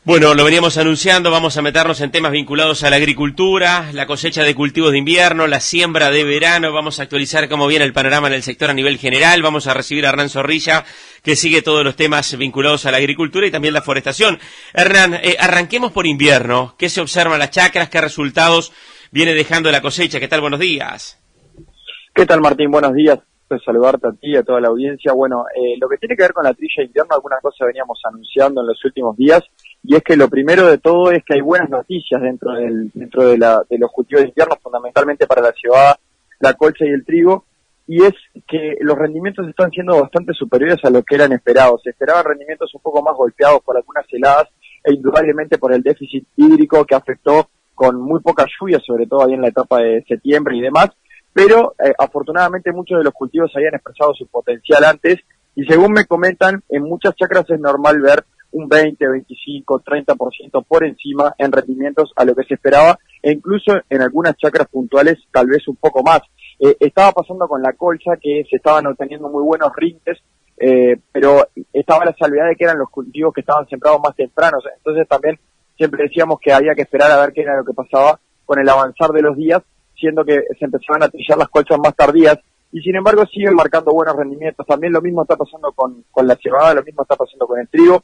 Bueno, lo veníamos anunciando, vamos a meternos en temas vinculados a la agricultura, la cosecha de cultivos de invierno, la siembra de verano, vamos a actualizar cómo viene el panorama en el sector a nivel general, vamos a recibir a Hernán Zorrilla, que sigue todos los temas vinculados a la agricultura y también la forestación. Hernán, arranquemos por invierno, ¿qué se observa en las chacras? ¿Qué resultados viene dejando la cosecha? ¿Qué tal? Buenos días. ¿Qué tal, Martín? Buenos días. Saludarte a ti y a toda la audiencia. Bueno, lo que tiene que ver con la trilla de invierno, algunas cosas veníamos anunciando en los últimos días, y es que lo primero de todo es que hay buenas noticias dentro de los cultivos de invierno, fundamentalmente para la cebada, la colza y el trigo, y es que los rendimientos están siendo bastante superiores a lo que eran esperados. Se esperaban rendimientos un poco más golpeados por algunas heladas e indudablemente por el déficit hídrico que afectó con muy poca lluvia, sobre todo ahí en la etapa de septiembre y demás, pero afortunadamente muchos de los cultivos habían expresado su potencial antes, y según me comentan, en muchas chacras es normal ver un 20, 25, 30% por encima en rendimientos a lo que se esperaba, e incluso en algunas chacras puntuales tal vez un poco más. Estaba pasando con la colza, que se estaban obteniendo muy buenos rindes, pero estaba la salvedad de que eran los cultivos que estaban sembrados más tempranos, entonces también siempre decíamos que había que esperar a ver qué era lo que pasaba con el avanzar de los días, siendo que se empezaban a trillar las colchas más tardías, y sin embargo siguen marcando buenos rendimientos. También lo mismo está pasando con la cebada, lo mismo está pasando con el trigo.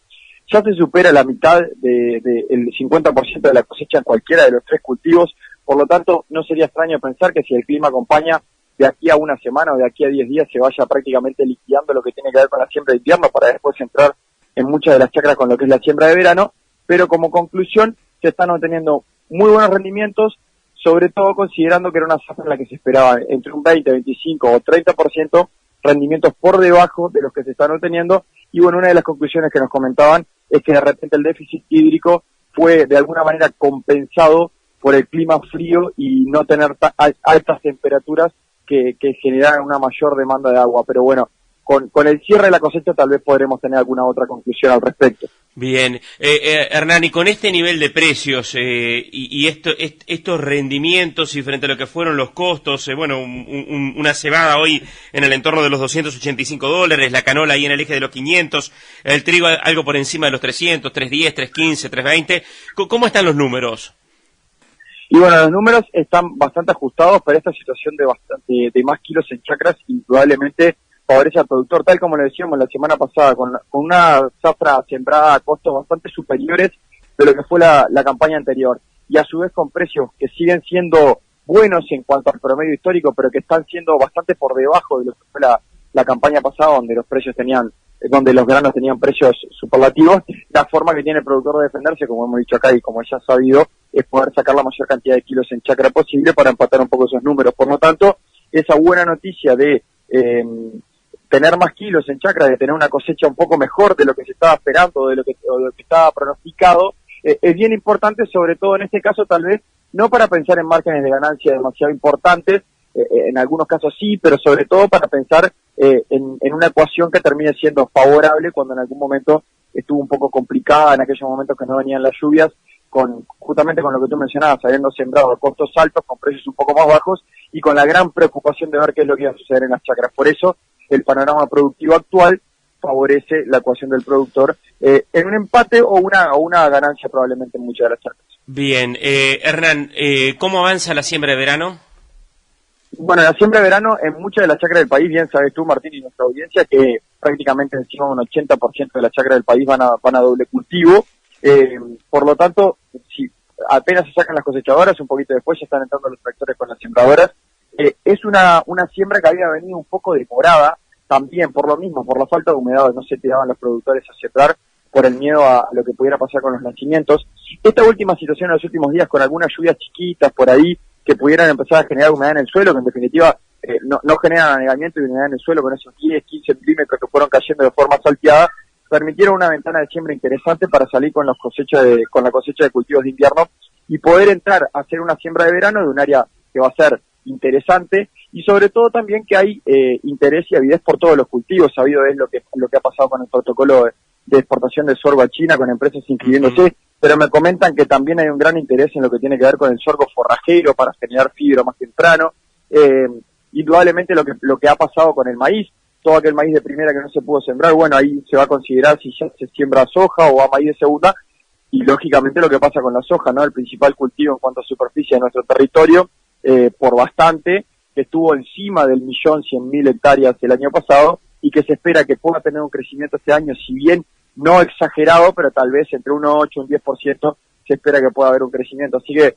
Ya se supera la mitad el 50% de la cosecha en cualquiera de los tres cultivos, por lo tanto no sería extraño pensar que si el clima acompaña, de aquí a una semana o de aquí a 10 días se vaya prácticamente liquidando lo que tiene que ver con la siembra de invierno, para después entrar en muchas de las chacras con lo que es la siembra de verano. Pero como conclusión, se están obteniendo muy buenos rendimientos, sobre todo considerando que era una zafra en la que se esperaba entre un 20, 25 o 30% rendimientos por debajo de los que se están obteniendo. Y bueno, una de las conclusiones que nos comentaban es que de repente el déficit hídrico fue de alguna manera compensado por el clima frío y no tener altas temperaturas que generaran una mayor demanda de agua. Pero bueno, con el cierre de la cosecha tal vez podremos tener alguna otra conclusión al respecto. Bien, Hernán, y con este nivel de precios y estos rendimientos y frente a lo que fueron los costos, bueno, una cebada hoy en el entorno de los $285, la canola ahí en el eje de los 500, el trigo algo por encima de los 300, 310, 315, 320, ¿cómo están los números? Y bueno, los números están bastante ajustados, pero esta situación de más kilos en chacras indudablemente favorece al productor, tal como lo decíamos la semana pasada, con una zafra sembrada a costos bastante superiores de lo que fue la campaña anterior, y a su vez con precios que siguen siendo buenos en cuanto al promedio histórico, pero que están siendo bastante por debajo de lo que fue la campaña pasada, donde los granos tenían precios superlativos. La forma que tiene el productor de defenderse, como hemos dicho acá y como ya sabido, es poder sacar la mayor cantidad de kilos en chacra posible para empatar un poco esos números. Por lo tanto, esa buena noticia de tener más kilos en chacra, de tener una cosecha un poco mejor de lo que se estaba esperando, de lo que estaba pronosticado, es bien importante, sobre todo en este caso tal vez, no para pensar en márgenes de ganancia demasiado importantes, en algunos casos sí, pero sobre todo para pensar en una ecuación que termine siendo favorable cuando en algún momento estuvo un poco complicada, en aquellos momentos que no venían las lluvias, justamente con lo que tú mencionabas, habiendo sembrado a costos altos, con precios un poco más bajos, y con la gran preocupación de ver qué es lo que iba a suceder en las chacras. Por eso, el panorama productivo actual favorece la ecuación del productor en un empate o una ganancia probablemente en muchas de las chacras. Bien, Hernán, ¿cómo avanza la siembra de verano? Bueno, la siembra de verano en muchas de las chacras del país, bien sabes tú, Martín, y nuestra audiencia, que prácticamente encima de un 80% de las chacras del país van a doble cultivo. Por lo tanto, si apenas se sacan las cosechadoras, un poquito después ya están entrando los tractores con las sembradoras. Es una siembra que había venido un poco demorada, también por lo mismo, por la falta de humedad, no se tiraban los productores a sembrar por el miedo a lo que pudiera pasar con los nacimientos. Esta última situación en los últimos días, con algunas lluvias chiquitas por ahí, que pudieran empezar a generar humedad en el suelo, que en definitiva no generan anegamiento y humedad en el suelo, con esos 10, 15 milímetros que fueron cayendo de forma salteada, permitieron una ventana de siembra interesante para salir con la cosecha de cultivos de invierno y poder entrar a hacer una siembra de verano de un área que va a ser interesante, y sobre todo también que hay interés y avidez por todos los cultivos. Sabido es lo que ha pasado con el protocolo de exportación de sorgo a China, con empresas inscribiéndose, pero me comentan que también hay un gran interés en lo que tiene que ver con el sorgo forrajero para generar fibra más temprano. Indudablemente lo que ha pasado con el maíz, todo aquel maíz de primera que no se pudo sembrar, bueno, ahí se va a considerar si ya se siembra soja o a maíz de segunda, y lógicamente lo que pasa con la soja, ¿no? El principal cultivo en cuanto a superficie de nuestro territorio, por bastante, que estuvo encima del 1.100.000 hectáreas el año pasado y que se espera que pueda tener un crecimiento este año, si bien no exagerado, pero tal vez entre un 8 y un 10% se espera que pueda haber un crecimiento. Así que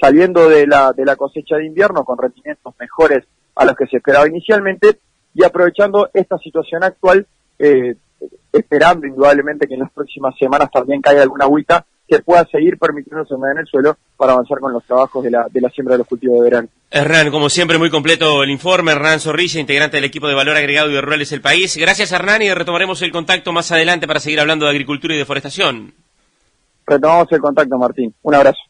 saliendo de la cosecha de invierno con rendimientos mejores a los que se esperaba inicialmente y aprovechando esta situación actual, esperando indudablemente que en las próximas semanas también caiga alguna agüita que pueda seguir permitiéndose en el suelo para avanzar con los trabajos de la siembra de los cultivos de verano. Hernán, como siempre, muy completo el informe. Hernán Zorrilla, integrante del equipo de Valor Agregado y de Rurales El País. Gracias, Hernán, y retomaremos el contacto más adelante para seguir hablando de agricultura y deforestación. Retomamos el contacto, Martín. Un abrazo.